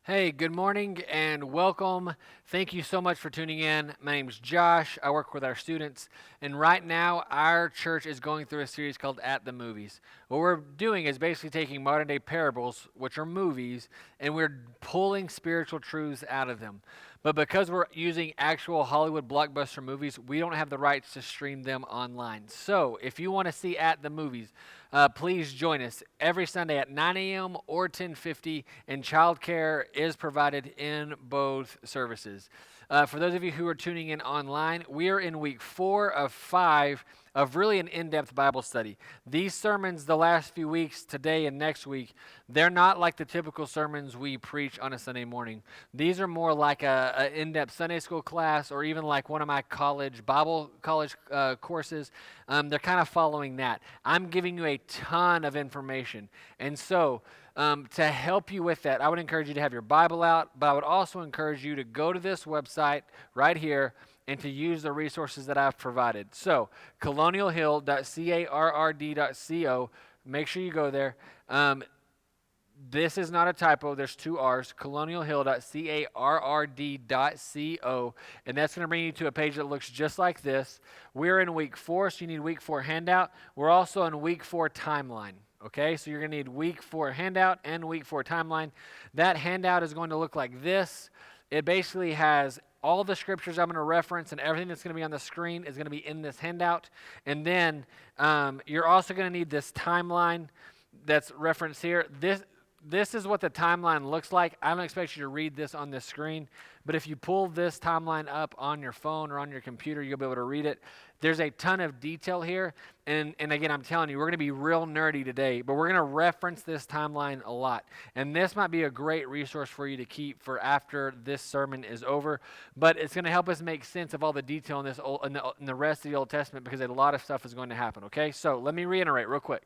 Hey, good morning and welcome. Thank you so much for tuning in. My name is Josh. I work with our students, and right now our church is going through a series called At the Movies. What we're doing is basically taking modern day parables, which are movies, and we're pulling spiritual truths out of them. But because we're using actual Hollywood blockbuster movies, we don't have the rights to stream them online. So if you want to see At the Movies, please join us every Sunday at 9 a.m. or 10:50, and childcare is provided in both services. For those of you who are tuning in online, we are in week 4 of 5 of really an in-depth Bible study. These sermons, the last few weeks, today and next week, they're not like the typical sermons we preach on a Sunday morning. These are more like a in-depth Sunday school class, or even like one of my Bible college courses. They're kind of following that. I'm giving you a ton of information, and so to help you with that, I would encourage you to have your Bible out, but I would also encourage you to go to this website right here and to use the resources that I've provided. So, colonialhill.carrd.co. Make sure you go there. This is not a typo. There's 2 R's. colonialhill.carrd.co. And that's going to bring you to a page that looks just like this. We're in week 4, so you need week 4 handout. We're also in week 4 timeline. Okay, so you're going to need week 4 handout and week 4 timeline. That handout is going to look like this. It basically has all the scriptures I'm going to reference, and everything that's going to be on the screen is going to be in this handout. And then you're also going to need this timeline that's referenced here. This is what the timeline looks like. I don't expect you to read this on this screen, but if you pull this timeline up on your phone or on your computer, you'll be able to read it. There's a ton of detail here, and again, I'm telling you, we're going to be real nerdy today, but we're going to reference this timeline a lot, and this might be a great resource for you to keep for after this sermon is over, but it's going to help us make sense of all the detail in this in the rest of the Old Testament, because a lot of stuff is going to happen, okay? So let me reiterate real quick.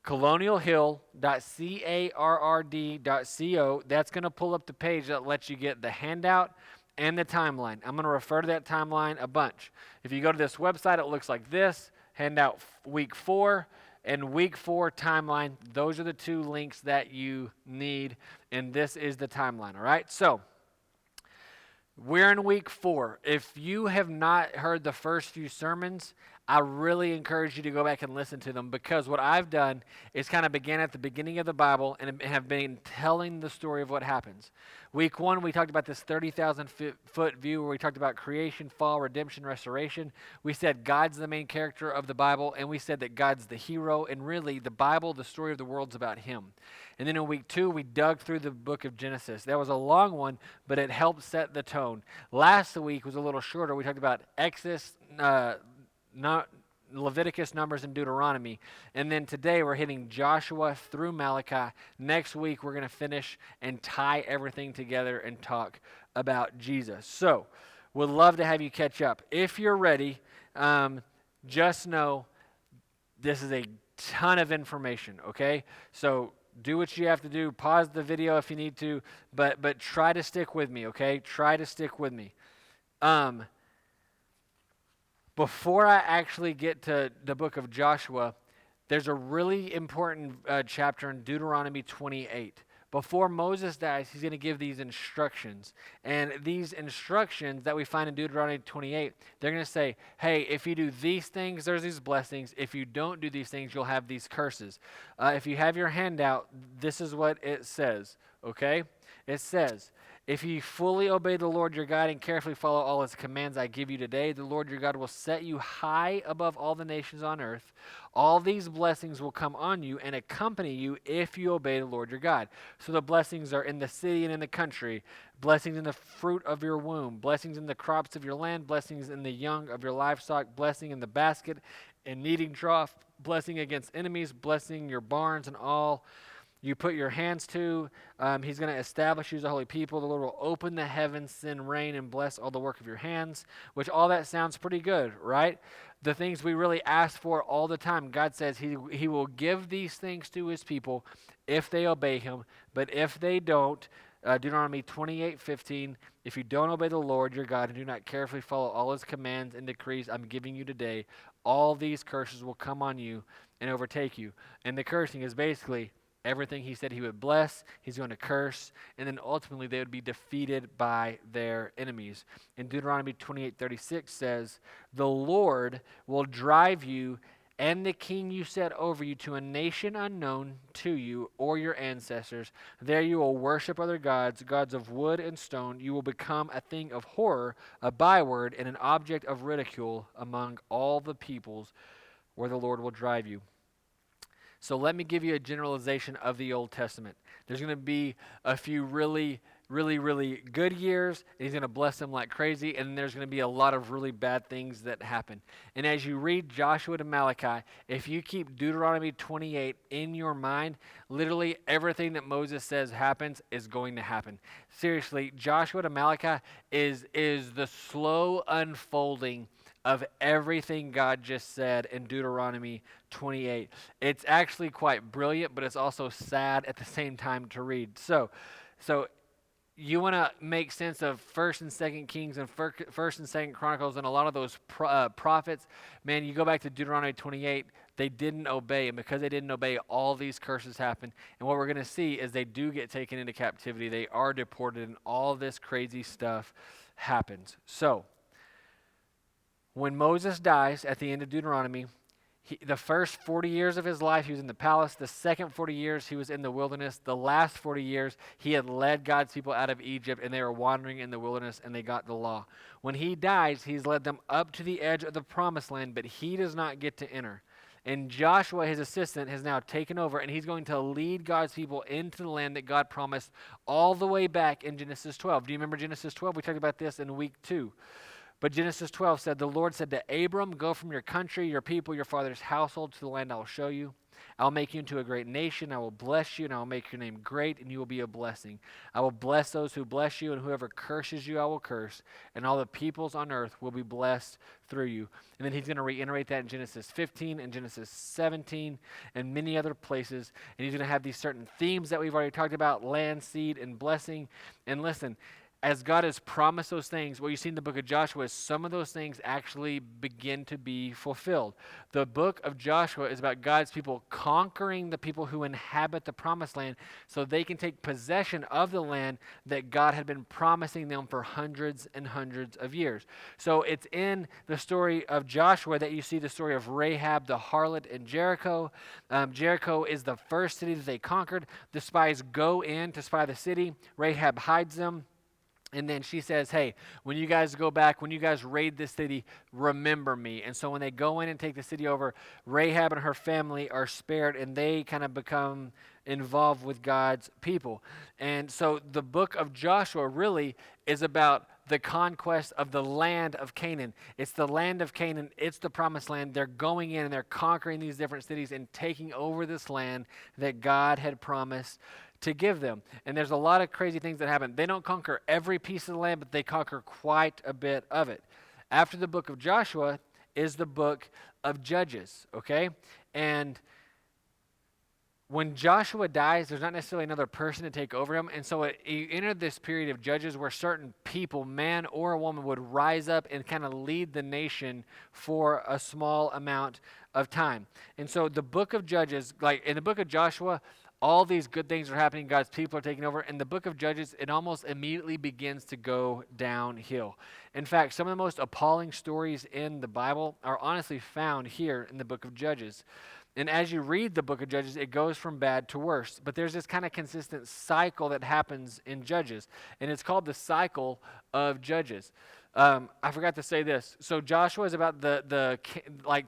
colonialhill.carrd.co. That's going to pull up the page that lets you get the handout and the timeline. I'm going to refer to that timeline a bunch. If you go to this website, it looks like this. Handout week 4 and week 4 timeline. Those are the 2 links that you need, and this is the timeline, all right? So we're in week 4. If you have not heard the first few sermons, I really encourage you to go back and listen to them, because what I've done is kind of began at the beginning of the Bible and have been telling the story of what happens. Week 1, we talked about this 30,000 foot view where we talked about creation, fall, redemption, restoration. We said God's the main character of the Bible, and we said that God's the hero, and really the Bible, the story of the world's about him. And then in week 2, we dug through the book of Genesis. That was a long one, but it helped set the tone. Last week was a little shorter. We talked about Exodus, Leviticus, Numbers, and Deuteronomy. And then today we're hitting Joshua through Malachi. Next week we're going to finish and tie everything together and talk about Jesus. So we'd love to have you catch up. If you're ready, just know this is a ton of information, okay? So do what you have to do. Pause the video if you need to, but try to stick with me, okay? Try to stick with me. Before I actually get to the book of Joshua, there's a really important chapter in Deuteronomy 28. Before Moses dies, he's going to give these instructions. And these instructions that we find in Deuteronomy 28, they're going to say, hey, if you do these things, there's these blessings. If you don't do these things, you'll have these curses. If you have your handout, this is what it says, okay? It says, if you fully obey the Lord your God and carefully follow all his commands I give you today, the Lord your God will set you high above all the nations on earth. All these blessings will come on you and accompany you if you obey the Lord your God. So the blessings are in the city and in the country, blessings in the fruit of your womb, blessings in the crops of your land, blessings in the young of your livestock, blessing in the basket and kneading trough, blessing against enemies, blessing your barns and all you put your hands to. He's going to establish you as a holy people. The Lord will open the heavens, send rain, and bless all the work of your hands, which all that sounds pretty good, right? The things we really ask for all the time. God says he will give these things to his people if they obey him, but if they don't, Deuteronomy 28:15, if you don't obey the Lord your God and do not carefully follow all his commands and decrees I'm giving you today, all these curses will come on you and overtake you. And the cursing is basically Everything he said he would bless, he's going to curse, and then ultimately they would be defeated by their enemies. In Deuteronomy 28:36 says, "The Lord will drive you and the king you set over you to a nation unknown to you or your ancestors. There you will worship other gods, gods of wood and stone. You will become a thing of horror, a byword, and an object of ridicule among all the peoples where the Lord will drive you." So let me give you a generalization of the Old Testament. There's going to be a few really good years, and he's going to bless them like crazy, and there's going to be a lot of really bad things that happen. And as you read Joshua to Malachi, if you keep Deuteronomy 28 in your mind, literally everything that Moses says happens is going to happen. Seriously, Joshua to Malachi is the slow unfolding of everything God just said in Deuteronomy 28. It's actually quite brilliant, but it's also sad at the same time to read. So you want to make sense of 1st and 2nd Kings and 1st and 2nd Chronicles and a lot of those prophets. Man, you go back to Deuteronomy 28, they didn't obey, and because they didn't obey, all these curses happen. And what we're going to see is they do get taken into captivity. They are deported, and all this crazy stuff happens. So when Moses dies at the end of Deuteronomy, the first 40 years of his life, he was in the palace. The second 40 years, he was in the wilderness. The last 40 years, he had led God's people out of Egypt, and they were wandering in the wilderness, and they got the law. When he dies, he's led them up to the edge of the promised land, but he does not get to enter. And Joshua, his assistant, has now taken over, and he's going to lead God's people into the land that God promised all the way back in Genesis 12. Do you remember Genesis 12? We talked about this in week 2. But Genesis 12 said, "The Lord said to Abram, go from your country, your people, your father's household to the land I will show you. I will make you into a great nation. I will bless you, and I will make your name great, and you will be a blessing. I will bless those who bless you, and whoever curses you I will curse, and all the peoples on earth will be blessed through you." And then he's going to reiterate that in Genesis 15 and Genesis 17 and many other places. And he's going to have these certain themes that we've already talked about, land, seed, and blessing. And listen, as God has promised those things, what you see in the book of Joshua is some of those things actually begin to be fulfilled. The book of Joshua is about God's people conquering the people who inhabit the promised land so they can take possession of the land that God had been promising them for hundreds and hundreds of years. So it's in the story of Joshua that you see the story of Rahab the harlot in Jericho. Jericho is the first city that they conquered. The spies go in to spy the city. Rahab hides them. And then she says, "Hey, when you guys go back, when you guys raid this city, remember me." And so when they go in and take the city over, Rahab and her family are spared, and they kind of become involved with God's people. And so the book of Joshua really is about the conquest of the land of Canaan. It's the land of Canaan. It's the promised land. They're going in and they're conquering these different cities and taking over this land that God had promised to give them. And there's a lot of crazy things that happen. They don't conquer every piece of the land, but they conquer quite a bit of it. After the book of Joshua is the book of Judges, okay? And when Joshua dies, there's not necessarily another person to take over him. And so you enter this period of Judges where certain people, man or a woman, would rise up and kind of lead the nation for a small amount of time. And so the book of Judges, like in the book of Joshua, all these good things are happening. God's people are taking over. In the book of Judges, it almost immediately begins to go downhill. In fact, some of the most appalling stories in the Bible are honestly found here in the book of Judges. And as you read the book of Judges, it goes from bad to worse. But there's this kind of consistent cycle that happens in Judges. And it's called the cycle of Judges. I forgot to say this. So Joshua is about the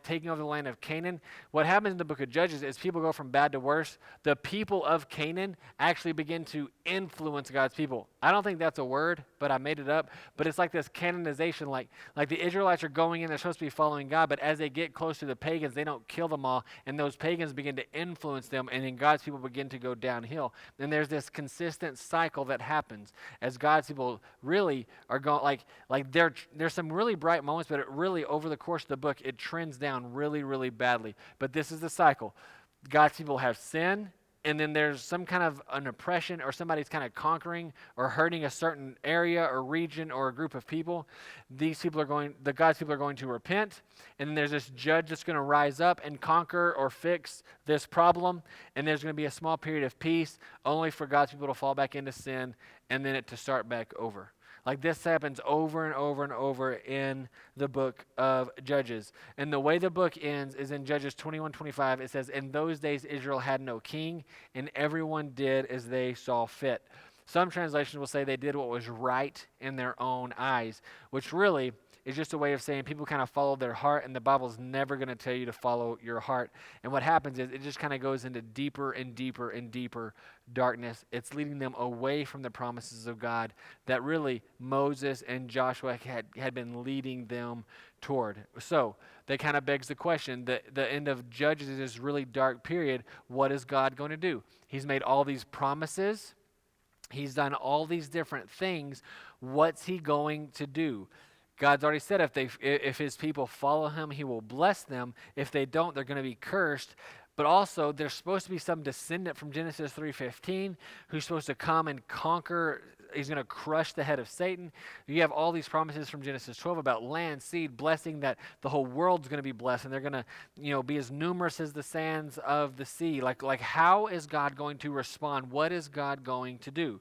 taking over the land of Canaan. What happens in the book of Judges is people go from bad to worse. The people of Canaan actually begin to influence God's people. I don't think that's a word, but I made it up. But it's like this canonization, like the Israelites are going in, they're supposed to be following God, but as they get close to the pagans, they don't kill them all, and those pagans begin to influence them, and then God's people begin to go downhill. And there's this consistent cycle that happens as God's people really are going, there's some really bright moments, but it really, over the course of the book, it trends down really, really badly. But this is the cycle. God's people have sin, and then there's some kind of an oppression, or somebody's kind of conquering or hurting a certain area or region or a group of people, the God's people are going to repent, and then there's this judge that's going to rise up and conquer or fix this problem, and there's going to be a small period of peace, only for God's people to fall back into sin, and then it to start back over. Like this happens over and over and over in the book of Judges. And the way the book ends is in Judges 21:25. It says, "In those days Israel had no king, and everyone did as they saw fit." Some translations will say they did what was right in their own eyes, which really is just a way of saying people kind of followed their heart, and the Bible's never going to tell you to follow your heart. And what happens is it just kind of goes into deeper and deeper and deeper darkness. It's leading them away from the promises of God that really Moses and Joshua had been leading them toward. So that kind of begs the question, the end of Judges is this really dark period. What is God going to do? He's made all these promises. He's done all these different things. What's he going to do? God's already said if his people follow him, he will bless them. If they don't, they're going to be cursed. But also, there's supposed to be some descendant from Genesis 3:15 who's supposed to come and conquer. He's going to crush the head of Satan. You have all these promises from Genesis 12 about land, seed, blessing, that the whole world's going to be blessed, and they're going to, be as numerous as the sands of the sea. Like how is God going to respond? What is God going to do?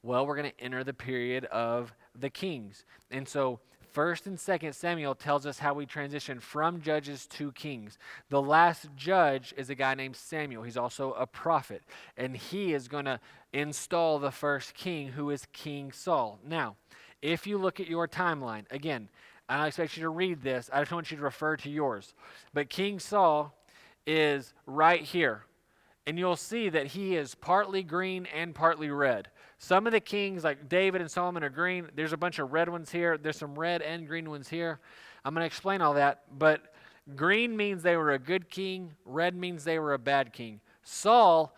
Well, we're going to enter the period of the kings. And so 1st and 2nd Samuel tells us how we transition from judges to kings. The last judge is a guy named Samuel. He's also a prophet. And he is going to install the first king, who is King Saul. Now, if you look at your timeline, again, I don't expect you to read this. I just want you to refer to yours. But King Saul is right here. And you'll see that he is partly green and partly red. Some of the kings, like David and Solomon, are green. There's a bunch of red ones here. There's some red and green ones here. I'm going to explain all that. But green means they were a good king. Red means they were a bad king. Saul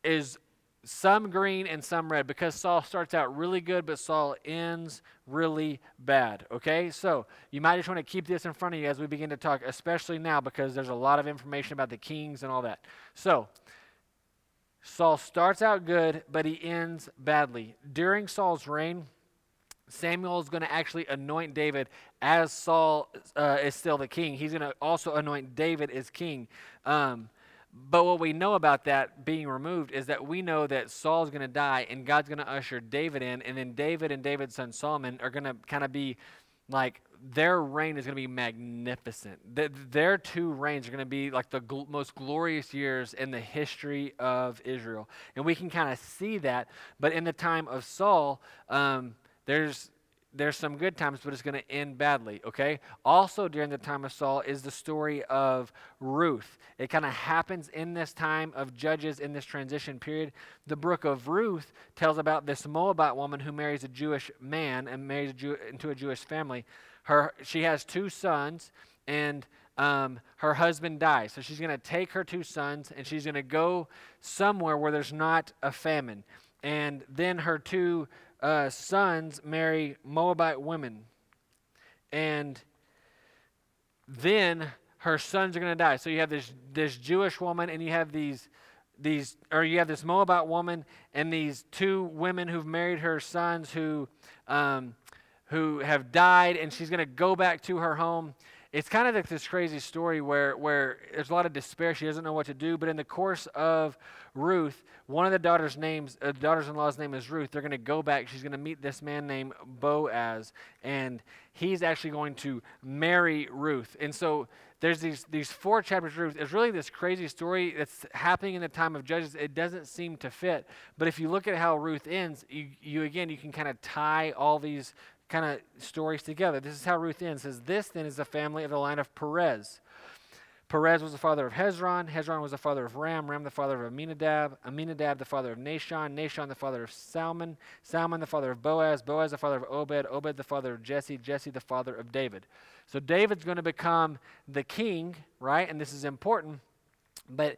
is some green and some red, because Saul starts out really good, but Saul ends really bad. Okay? So you might just want to keep this in front of you as we begin to talk, especially now, because there's a lot of information about the kings and all that. So Saul starts out good, but he ends badly. During Saul's reign, Samuel is going to actually anoint David as Saul is still the king. He's going to also anoint David as king. But what we know about that being removed is that we know that Saul's going to die, and God's going to usher David in, and then David and David's son Solomon are going to kind of be like, their reign is going to be magnificent. Their two reigns are going to be like the most glorious years in the history of Israel. And we can kind of see that. But in the time of Saul, there's some good times, but it's going to end badly, okay? Also during the time of Saul is the story of Ruth. It kind of happens in this time of Judges, in this transition period. The book of Ruth tells about this Moabite woman who marries a Jewish man and marries into a Jewish family. She has 2 sons, and her husband dies. So she's going to take her 2 sons, and she's going to go somewhere where there's not a famine. And then her 2 sons marry Moabite women. And then her sons are going to die. So you have this Jewish woman, and you have you have this Moabite woman and these 2 women who've married her sons who have died, and she's going to go back to her home. It's kind of like this crazy story where there's a lot of despair. She doesn't know what to do. But in the course of Ruth, one of the daughters-in-law's name is Ruth. They're going to go back. She's going to meet this man named Boaz, and he's actually going to marry Ruth. And so there's these 4 chapters of Ruth. It's really this crazy story that's happening in the time of Judges. It doesn't seem to fit. But if you look at how Ruth ends, you can kind of tie all these kind of stories together. This is how Ruth ends. It says, "This then is the family of the line of Perez. Perez was the father of Hezron. Hezron was the father of Ram. Ram the father of Aminadab. Aminadab the father of Nahshon. Nahshon the father of Salmon. Salmon the father of Boaz. Boaz the father of Obed. Obed the father of Jesse. Jesse the father of David." So David's going to become the king, right? And this is important. But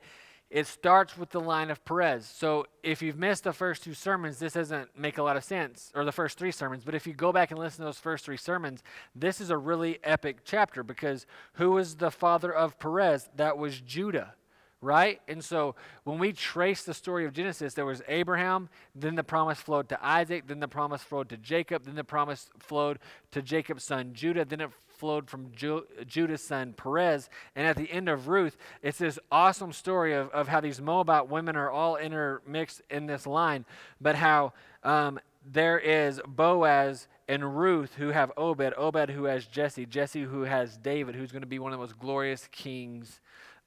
it starts with the line of Perez. So if you've missed the first 2 sermons, this doesn't make a lot of sense, or the first 3 sermons. But if you go back and listen to those first 3 sermons, this is a really epic chapter, because who was the father of Perez? That was Judah, right? And so when we trace the story of Genesis, there was Abraham, then the promise flowed to Isaac, then the promise flowed to Jacob, then the promise flowed to Jacob's son Judah, then it flowed from Judah's son Perez, and at the end of Ruth, it's this awesome story of how these Moabite women are all intermixed in this line, but how there is Boaz and Ruth who have Obed, Obed who has Jesse, Jesse who has David, who's going to be one of the most glorious kings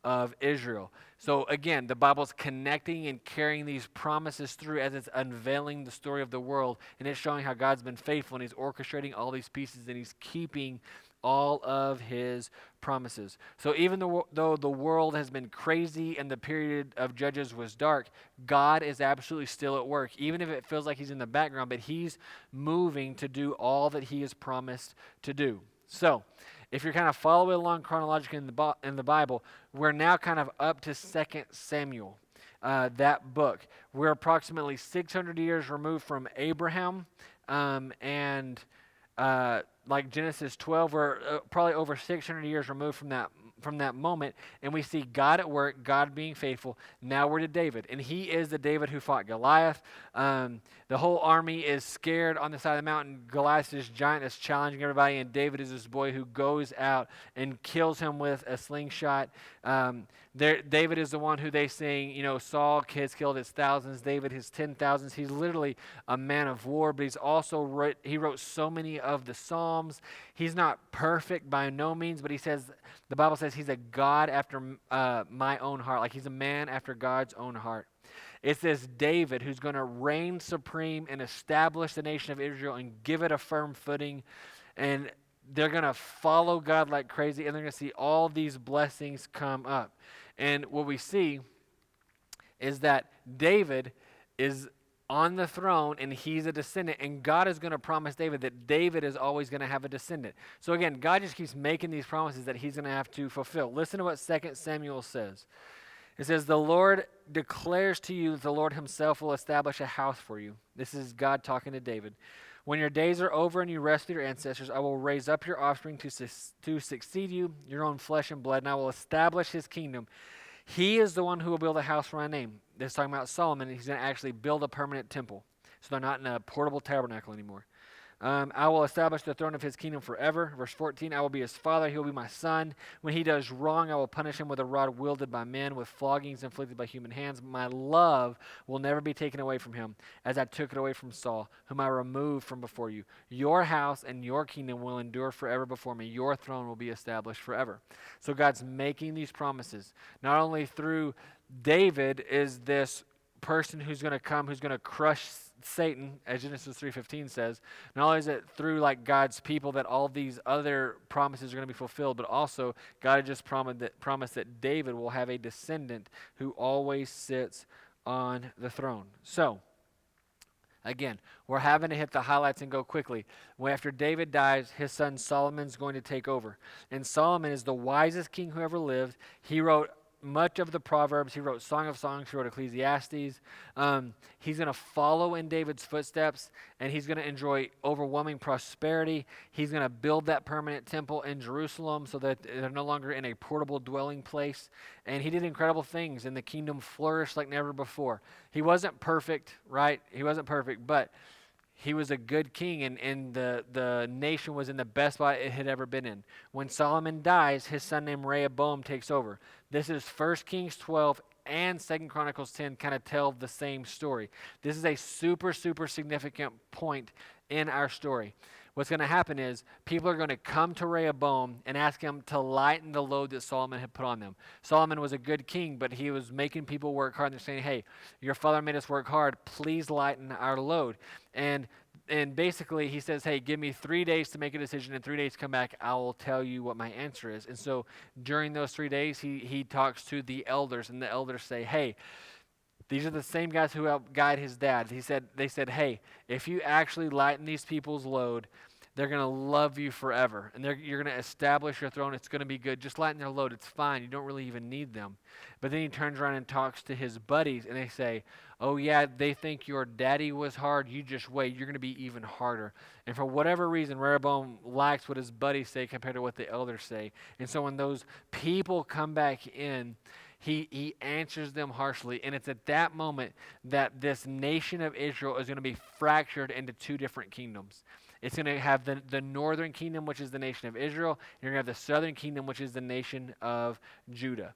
of Israel. So again, the Bible's connecting and carrying these promises through as it's unveiling the story of the world, and it's showing how God's been faithful, and he's orchestrating all these pieces, and he's keeping all of his promises. So even though the world has been crazy and the period of Judges was dark, God is absolutely still at work, even if it feels like he's in the background, but he's moving to do all that he has promised to do. So if you're kind of following along chronologically in the Bible, we're now kind of up to 2 Samuel, that book. We're approximately 600 years removed from Abraham, and like Genesis 12, we're probably over 600 years removed from that moment, and we see God at work, God being faithful. Now we're to David, and he is the David who fought Goliath. The whole army is scared on the side of the mountain. Goliath is this giant that's challenging everybody, and David is this boy who goes out and kills him with a slingshot. David is the one who they sing, Saul has killed his thousands, David his 10,000s. He's literally a man of war, but he's also wrote so many of the Psalms. He's not perfect by no means, but the Bible says he's a God after my own heart. Like he's a man after God's own heart. It's this David who's going to reign supreme and establish the nation of Israel and give it a firm footing. And they're going to follow God like crazy, and they're going to see all these blessings come up. And what we see is that David is on the throne, and he's a descendant, and God is going to promise David that David is always going to have a descendant. So again, God just keeps making these promises that he's going to have to fulfill. Listen to what 2 Samuel says. It says, "The Lord declares to you that the Lord himself will establish a house for you." This is God talking to David. "When your days are over and you rest with your ancestors, I will raise up your offspring to succeed you, your own flesh and blood, and I will establish his kingdom. He is the one who will build a house for my name." This is talking about Solomon, and he's going to actually build a permanent temple. So they're not in a portable tabernacle anymore. "I will establish the throne of his kingdom forever." Verse 14, "I will be his father, he will be my son. When he does wrong, I will punish him with a rod wielded by men, with floggings inflicted by human hands. My love will never be taken away from him, as I took it away from Saul, whom I removed from before you. Your house and your kingdom will endure forever before me. Your throne will be established forever." So God's making these promises. Not only through David is this person who's going to come, who's going to crush Satan, as Genesis 3:15 says. Not only is it through God's people that all these other promises are going to be fulfilled, but also God had just promised that David will have a descendant who always sits on the throne. So, again, we're having to hit the highlights and go quickly. After David dies, his son Solomon's going to take over. And Solomon is the wisest king who ever lived. He wrote much of the Proverbs. He wrote Song of Songs. He wrote Ecclesiastes. He's going to follow in David's footsteps, and he's going to enjoy overwhelming prosperity. He's going to build that permanent temple in Jerusalem so that they're no longer in a portable dwelling place. And he did incredible things, and the kingdom flourished like never before. He wasn't perfect, right? He wasn't perfect, but he was a good king, and the nation was in the best spot it had ever been in. When Solomon dies, his son named Rehoboam takes over. This is 1 Kings 12 and 2 Chronicles 10 kind of tell the same story. This is a super, super significant point in our story. What's going to happen is people are going to come to Rehoboam and ask him to lighten the load that Solomon had put on them. Solomon was a good king, but he was making people work hard. And they're saying, "Hey, your father made us work hard. Please lighten our load." And basically he says, "Hey, give me 3 days to make a decision. In 3 days come back, I will tell you what my answer is." And so during those 3 days, he talks to the elders, and the elders say, "Hey, these are the same guys who helped guide his dad." They said, "Hey, if you actually lighten these people's load, they're going to love you forever. And you're going to establish your throne. It's going to be good. Just lighten their load. It's fine. You don't really even need them." But then he turns around and talks to his buddies, and they say, "Oh yeah, they think your daddy was hard. You just wait. You're going to be even harder." And for whatever reason, Rehoboam likes what his buddies say compared to what the elders say. And so when those people come back in, he answers them harshly. And it's at that moment that this nation of Israel is going to be fractured into two different kingdoms. It's going to have the northern kingdom, which is the nation of Israel. And you're going to have the southern kingdom, which is the nation of Judah.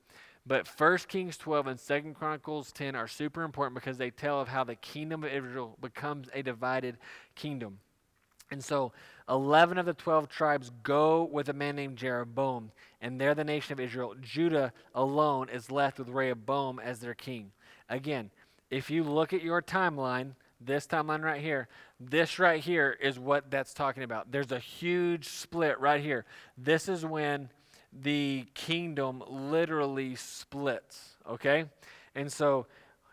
But 1 Kings 12 and 2 Chronicles 10 are super important because they tell of how the kingdom of Israel becomes a divided kingdom. And so 11 of the 12 tribes go with a man named Jeroboam, and they're the nation of Israel. Judah alone is left with Rehoboam as their king. Again, if you look at your timeline, this timeline right here, this right here is what that's talking about. There's a huge split right here. This is when the kingdom literally splits, okay? And so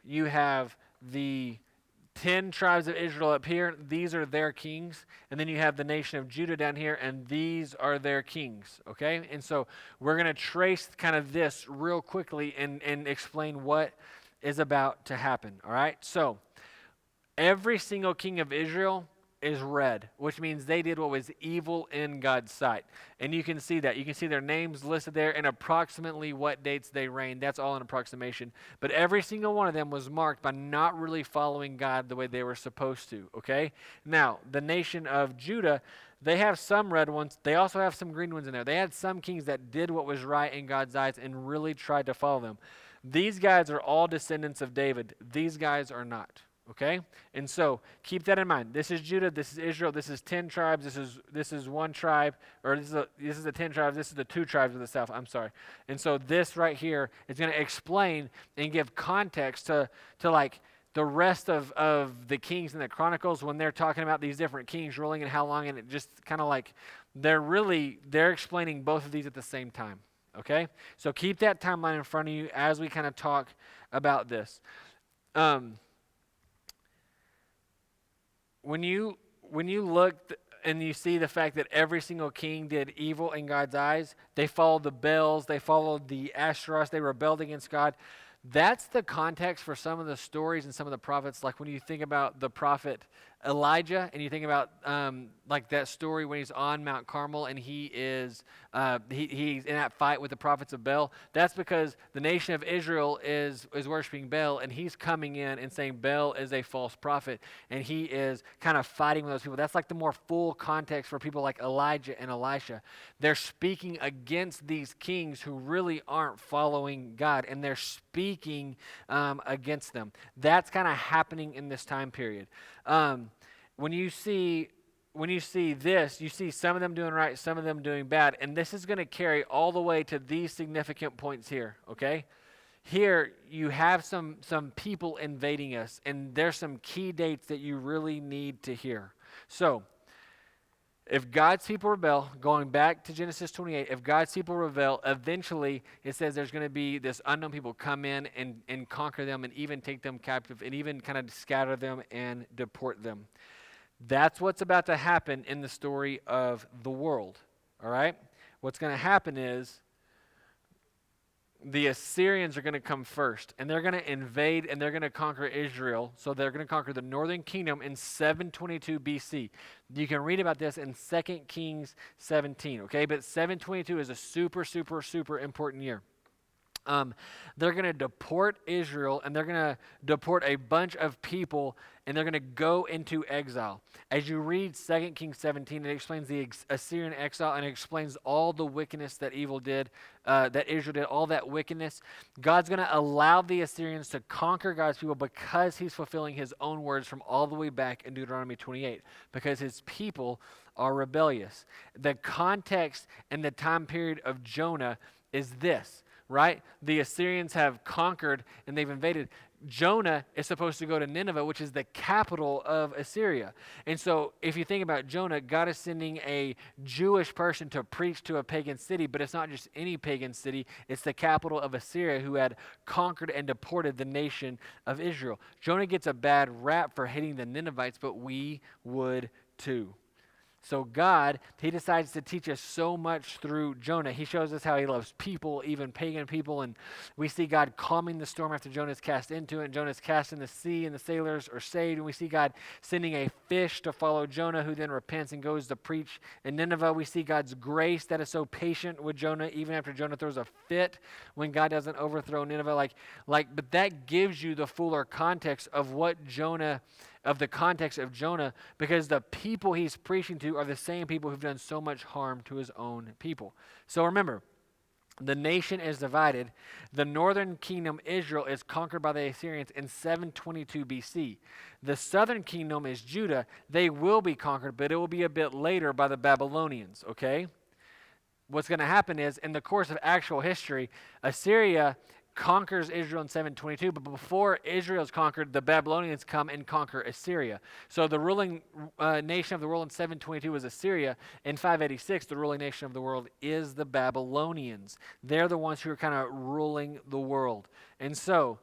you have the 10 tribes of Israel up here. These are their kings. And then you have the nation of Judah down here, and these are their kings, okay? And so we're going to trace kind of this real quickly and explain what is about to happen, all right? So every single king of Israel is red, which means they did what was evil in God's sight. And you can see that. You can see their names listed there and approximately what dates they reigned. That's all an approximation. But every single one of them was marked by not really following God the way they were supposed to, okay? Now, the nation of Judah, they have some red ones. They also have some green ones in there. They had some kings that did what was right in God's eyes and really tried to follow them. These guys are all descendants of David. These guys are not. Okay? And so keep that in mind. This is Judah, this is Israel, this is 10 tribes, this is one tribe, or this is the 10 tribes, this is the 2 tribes of the south. I'm sorry. And so this right here is going to explain and give context to like the rest of the kings in the Chronicles when they're talking about these different kings ruling and how long, and it just kind of like they're explaining both of these at the same time. Okay? So keep that timeline in front of you as we kind of talk about this. When you look and you see the fact that every single king did evil in God's eyes, they followed the Baals, they followed the Ashtaroth, they rebelled against God. That's the context for some of the stories and some of the prophets. Like when you think about the prophet Elijah, and you think about like that story when he's on Mount Carmel and he's in that fight with the prophets of Baal. That's because the nation of Israel is worshiping Baal, and he's coming in and saying Baal is a false prophet, and he is kind of fighting with those people. That's like the more full context for people like Elijah and Elisha. They're speaking against these kings who really aren't following God, and they're speaking against them. That's kind of happening in this time period. When you see this, you see some of them doing right, some of them doing bad, and this is going to carry all the way to these significant points here, okay? Here, you have some people invading us, and there's some key dates that you really need to hear. So, if God's people rebel, going back to Genesis 28, if God's people rebel, eventually it says there's going to be this unknown people come in and conquer them and even take them captive and even kind of scatter them and deport them. That's what's about to happen in the story of the world, all right? What's going to happen is the Assyrians are going to come first, and they're going to invade and they're going to conquer Israel. So they're going to conquer the northern kingdom in 722 BC. You can read about this in 2 Kings 17, okay? But 722 is a super, super, super important year. They're going to deport Israel, and they're going to deport a bunch of people, and they're going to go into exile. As you read 2 Kings 17, it explains the Assyrian exile, and it explains all the wickedness that Israel did, all that wickedness. God's going to allow the Assyrians to conquer God's people because he's fulfilling his own words from all the way back in Deuteronomy 28, because his people are rebellious. The context and the time period of Jonah is this. Right? The Assyrians have conquered and they've invaded. Jonah is supposed to go to Nineveh, which is the capital of Assyria. And so if you think about Jonah, God is sending a Jewish person to preach to a pagan city, but it's not just any pagan city. It's the capital of Assyria, who had conquered and deported the nation of Israel. Jonah gets a bad rap for hating the Ninevites, but we would too. So God, he decides to teach us so much through Jonah. He shows us how he loves people, even pagan people, and we see God calming the storm after Jonah is cast into it, and Jonah is cast in the sea, and the sailors are saved, and we see God sending a fish to follow Jonah, who then repents and goes to preach in Nineveh. We see God's grace that is so patient with Jonah, even after Jonah throws a fit when God doesn't overthrow Nineveh. But that gives you the fuller context of the context of Jonah, because the people he's preaching to are the same people who've done so much harm to his own people. So remember, the nation is divided. The northern kingdom, Israel, is conquered by the Assyrians in 722 BC. The southern kingdom is Judah. They will be conquered, but it will be a bit later by the Babylonians, okay? What's going to happen is, in the course of actual history, Assyria conquers Israel in 722, but before Israel is conquered, the Babylonians come and conquer Assyria. So the ruling nation of the world in 722 was Assyria. In 586, the ruling nation of the world is the Babylonians. They're the ones who are kind of ruling the world. And so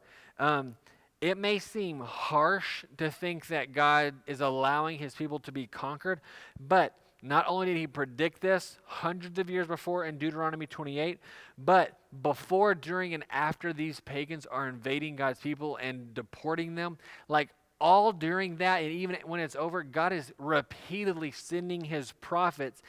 it may seem harsh to think that God is allowing his people to be conquered, but not only did he predict this hundreds of years before in Deuteronomy 28, but before, during, and after these pagans are invading God's people and deporting them, all during that, and even when it's over, God is repeatedly sending his prophets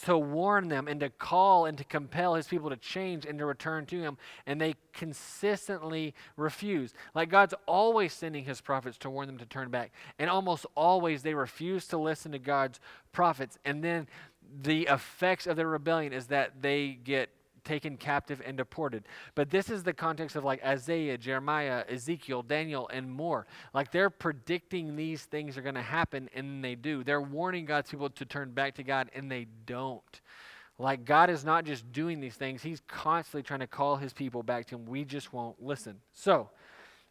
to warn them and to call and to compel his people to change and to return to him, and they consistently refuse. God's always sending his prophets to warn them to turn back, and almost always they refuse to listen to God's prophets, and then the effects of their rebellion is that they get taken captive and deported. But this is the context of Isaiah, Jeremiah, Ezekiel, Daniel, and more. They're predicting these things are going to happen, and they do. They're warning God's people to turn back to God, and they don't. God is not just doing these things. He's constantly trying to call his people back to him. We just won't listen. So,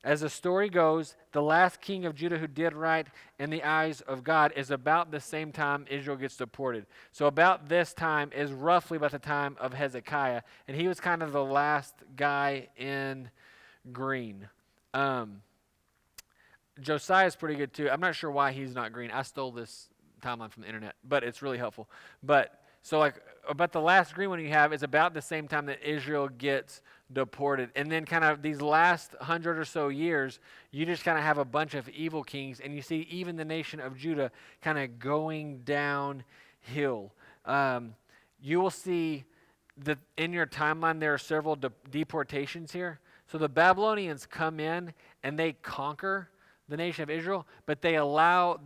as the story goes, the last king of Judah who did right in the eyes of God is about the same time Israel gets deported. So about this time is roughly about the time of Hezekiah, and he was kind of the last guy in green. Josiah's pretty good too. I'm not sure why he's not green. I stole this timeline from the internet, but it's really helpful. About the last green one you have is about the same time that Israel gets deported. And then kind of these last 100 or so years, you just kind of have a bunch of evil kings, and you see even the nation of Judah kind of going downhill. You will see that in your timeline there are several deportations here. So the Babylonians come in and they conquer the nation of Israel, but they allow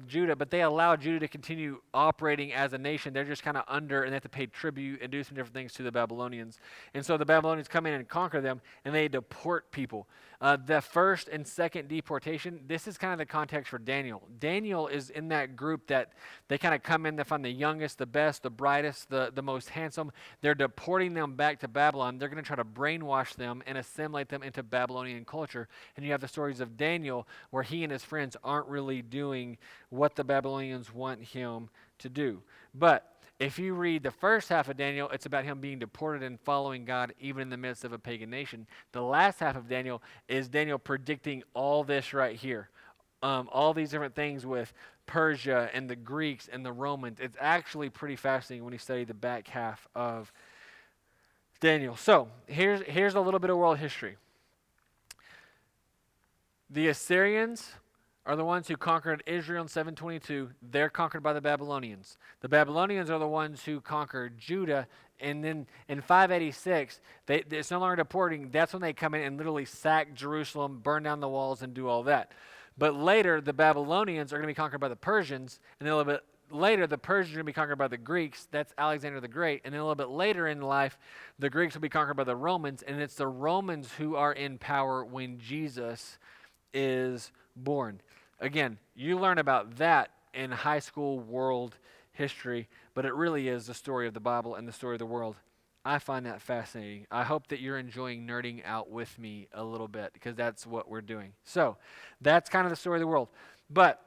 Judah to continue operating as a nation. They're just kind of under, and they have to pay tribute and do some different things to the Babylonians. And so the Babylonians come in and conquer them, and they deport people. The first and second deportation, this is kind of the context for Daniel. Daniel is in that group that they kind of come in, they find the youngest, the best, the brightest, the most handsome. They're deporting them back to Babylon. They're going to try to brainwash them and assimilate them into Babylonian culture. And you have the stories of Daniel, where he and his friends aren't really doing what the Babylonians want him to do. But if you read the first half of Daniel, it's about him being deported and following God even in the midst of a pagan nation. The last half of Daniel is Daniel predicting all this right here. All these different things with Persia and the Greeks and the Romans. It's actually pretty fascinating when you study the back half of Daniel. So here's a little bit of world history. The Assyrians are the ones who conquered Israel in 722. They're conquered by the Babylonians. The Babylonians are the ones who conquered Judah. And then in 586, it's no longer deporting. That's when they come in and literally sack Jerusalem, burn down the walls, and do all that. But later, the Babylonians are going to be conquered by the Persians. And then a little bit later, the Persians are going to be conquered by the Greeks. That's Alexander the Great. And then a little bit later in life, the Greeks will be conquered by the Romans. And it's the Romans who are in power when Jesus is born. Again, you learn about that in high school world history, but it really is the story of the Bible and the story of the world. I find that fascinating. I hope that you're enjoying nerding out with me a little bit, because that's what we're doing. So that's kind of the story of the world. But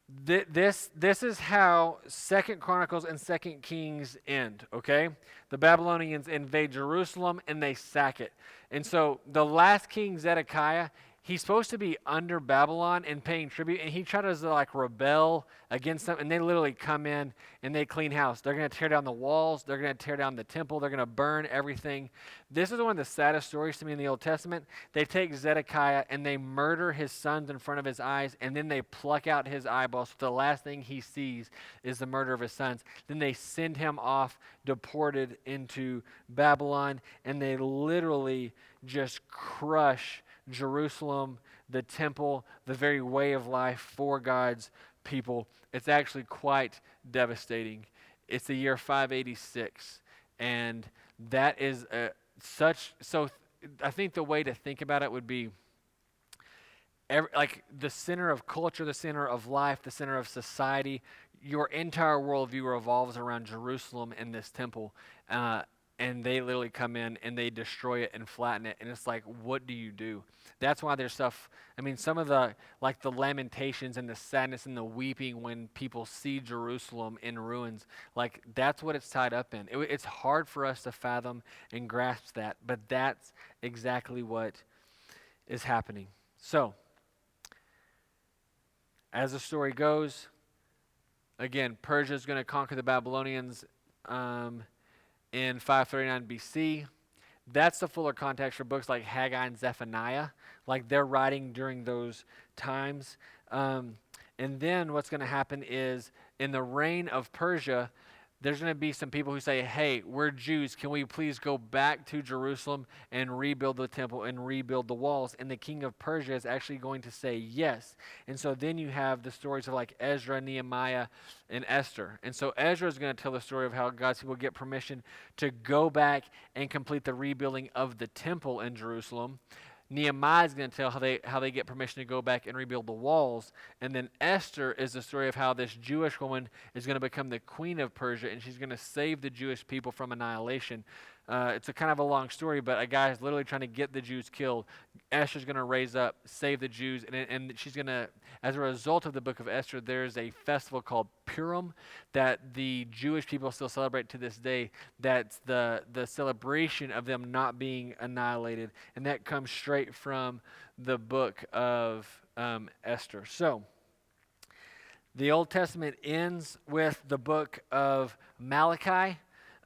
this is how 2 Chronicles and 2 Kings end, okay? The Babylonians invade Jerusalem and they sack it. And so the last king, Zedekiah, he's supposed to be under Babylon and paying tribute, and he tries to like rebel against them, and they literally come in and they clean house. They're going to tear down the walls. They're going to tear down the temple. They're going to burn everything. This is one of the saddest stories to me in the Old Testament. They take Zedekiah and they murder his sons in front of his eyes, and then they pluck out his eyeballs. So the last thing he sees is the murder of his sons. Then they send him off, deported into Babylon, and they literally just crush Jerusalem, the temple, the very way of life for God's people. It's actually quite devastating. It's the year 586, and that is I think the way to think about it would be like the center of culture, the center of life, the center of society. Your entire worldview revolves around Jerusalem and this temple. And they literally come in and they destroy it and flatten it. And it's like, what do you do? That's why there's stuff, I mean, some of the, like the lamentations and the sadness and the weeping when people see Jerusalem in ruins, like that's what it's tied up in. It's hard for us to fathom and grasp that, but that's exactly what is happening. So, as the story goes, again, Persia is going to conquer the Babylonians in 539 BC. That's the fuller context for books like Haggai and Zephaniah. Like they're writing during those times. And then what's going to happen is in the reign of Persia, there's going to be some people who say, hey, we're Jews. Can we please go back to Jerusalem and rebuild the temple and rebuild the walls? And the king of Persia is actually going to say yes. And so then you have the stories of like Ezra, Nehemiah, and Esther. And so Ezra is going to tell the story of how God's people get permission to go back and complete the rebuilding of the temple in Jerusalem. Nehemiah is going to tell how they get permission to go back and rebuild the walls. And then Esther is the story of how this Jewish woman is going to become the queen of Persia, and she's going to save the Jewish people from annihilation. It's a kind of a long story, but a guy is literally trying to get the Jews killed. Esther's going to raise up, save the Jews, and she's going to, as a result of the book of Esther, there's a festival called Purim that the Jewish people still celebrate to this day. That's the celebration of them not being annihilated, and that comes straight from the book of Esther. So, the Old Testament ends with the book of Malachi.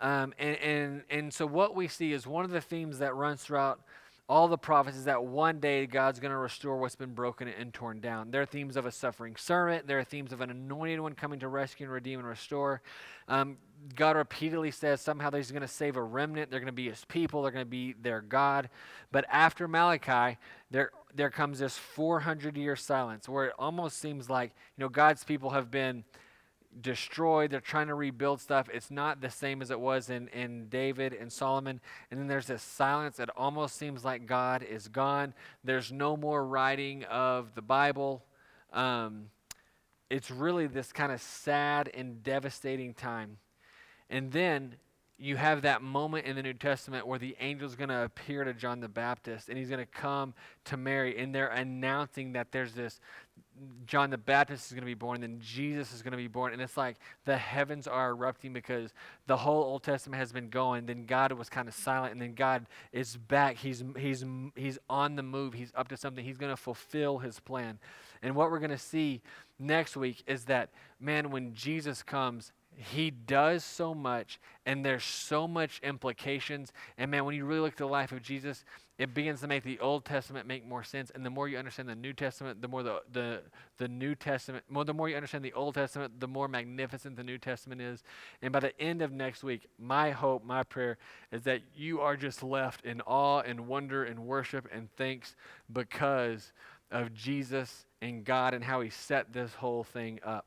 And so what we see is one of the themes that runs throughout all the prophets is that one day God's going to restore what's been broken and torn down. There are themes of a suffering servant. There are themes of an anointed one coming to rescue and redeem and restore. God repeatedly says somehow that he's going to save a remnant. They're going to be his people. They're going to be their God. But after Malachi, there comes this 400-year silence where it almost seems like, God's people have been destroyed. They're trying to rebuild stuff. It's not the same as it was in David and Solomon. And then there's this silence. It almost seems like God is gone. There's no more writing of the Bible. It's really this kind of sad and devastating time. And then you have that moment in the New Testament where the angel's going to appear to John the Baptist, and he's going to come to Mary, and they're announcing that there's this John the Baptist is going to be born, and then Jesus is going to be born. And it's like the heavens are erupting because the whole Old Testament has been going. Then God was kind of silent, and then God is back. He's on the move. He's up to something. He's going to fulfill his plan. And what we're going to see next week is that, man, when Jesus comes, he does so much, and there's so much implications. And man, when you really look at the life of Jesus, it begins to make the Old Testament make more sense. And the more you understand the New Testament, the more the New Testament, the more you understand the Old Testament, the more magnificent the New Testament is. And by the end of next week, my hope, my prayer is that you are just left in awe and wonder and worship and thanks because of Jesus and God and how he set this whole thing up.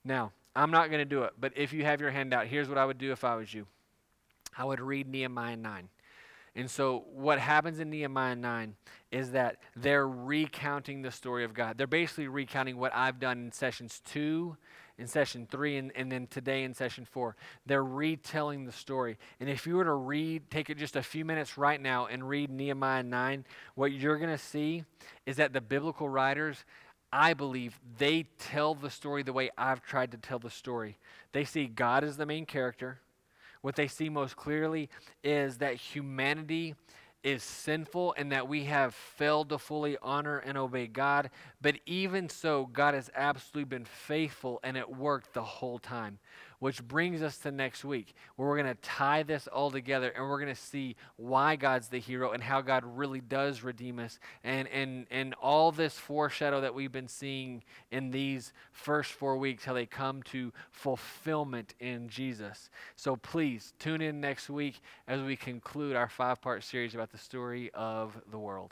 Now, I'm not going to do it, but if you have your hand out, here's what I would do if I was you. I would read Nehemiah 9. And so what happens in Nehemiah 9 is that they're recounting the story of God. They're basically recounting what I've done in sessions 2, in session 3, and then today in session 4. They're retelling the story. And if you were to take it just a few minutes right now and read Nehemiah 9, what you're going to see is that the biblical writers, I believe, they tell the story the way I've tried to tell the story. They see God as the main character. What they see most clearly is that humanity is sinful and that we have failed to fully honor and obey God. But even so, God has absolutely been faithful and it worked the whole time. Which brings us to next week, where we're going to tie this all together and we're going to see why God's the hero and how God really does redeem us. And all this foreshadow that we've been seeing in these first 4 weeks, how they come to fulfillment in Jesus. So please tune in next week as we conclude our 5-part series about the story of the world.